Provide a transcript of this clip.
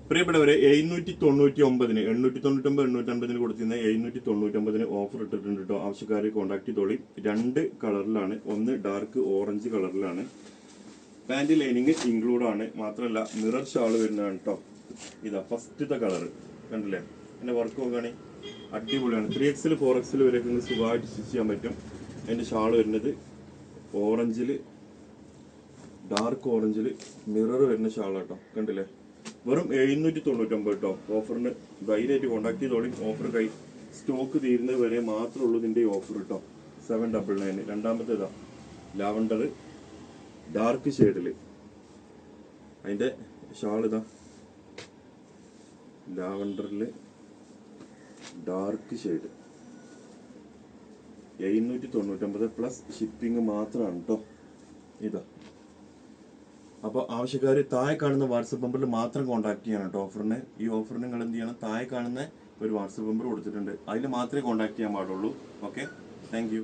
പ്രിയപ്പെട്ടവരെ 799 899 കൊടുത്തിരുന്ന 799 ഓഫർ ഇട്ടിട്ടുണ്ട് കേട്ടോ. ആവശ്യക്കാരെ കോൺടാക്ട് ചെയ്തോളി. 2 കളറിലാണ്, ഒന്ന് ഡാർക്ക് ഓറഞ്ച് കളറിലാണ്. പാന്റ് ലൈനിങ് ഇൻക്ലൂഡ് ആണ്. മാത്രമല്ല മിറർ ഷാൾ വരുന്നതാണ് കേട്ടോ. ഇതാ ഫസ്റ്റത്തെ കളർ കണ്ടില്ലേ, എന്റെ വർക്ക് നോക്കുകയാണെങ്കിൽ അടിപൊളിയാണ്. 3XL 4XL വരെയൊക്കെ സുഖമായിട്ട് സ്റ്റിച്ച് ചെയ്യാൻ പറ്റും. അതിന്റെ ഷാൾ വരുന്നത് ഓറഞ്ചിൽ, ഡാർക്ക് ഓറഞ്ചിൽ മിറർ വരുന്ന ഷാൾ കേട്ടോ. കണ്ടില്ലേ, വെറും 799 കേട്ടോ. ഓഫറിന് ധൈര്യമായിട്ട് കോൺടാക്ട് ചെയ്തോളി. ഓഫർ സ്റ്റോക്ക് തീരുന്നത് വരെ മാത്രമേ ഉള്ളൂ ഇതിന്റെ ഓഫർ കേട്ടോ. 799. രണ്ടാമത്തേതാ ലാവണ്ടർ ഡാർക്ക് ഷെയ്ഡില്, അതിന്റെ ഷാൾ ഇതാ ലാവണ്ടറിൽ ഡാർക്ക് ഷെയ്ഡ് 799 പ്ലസ് ഷിപ്പിംഗ് മാത്രമാണ് കേട്ടോ. ഇതാ, അപ്പോൾ ആവശ്യക്കാർ താഴെ കാണുന്ന വാട്സപ്പ് നമ്പറിൽ മാത്രം കോൺടാക്ട് ചെയ്യണം കേട്ടോ. ഈ ഓഫറിന് നിങ്ങൾ എന്ത് ചെയ്യണം, താഴെ കാണുന്ന ഒരു വാട്സപ്പ് നമ്പർ കൊടുത്തിട്ടുണ്ട്, അതിൽ മാത്രമേ കോൺടാക്ട് ചെയ്യാൻ പാടുള്ളൂ. Okay, thank you.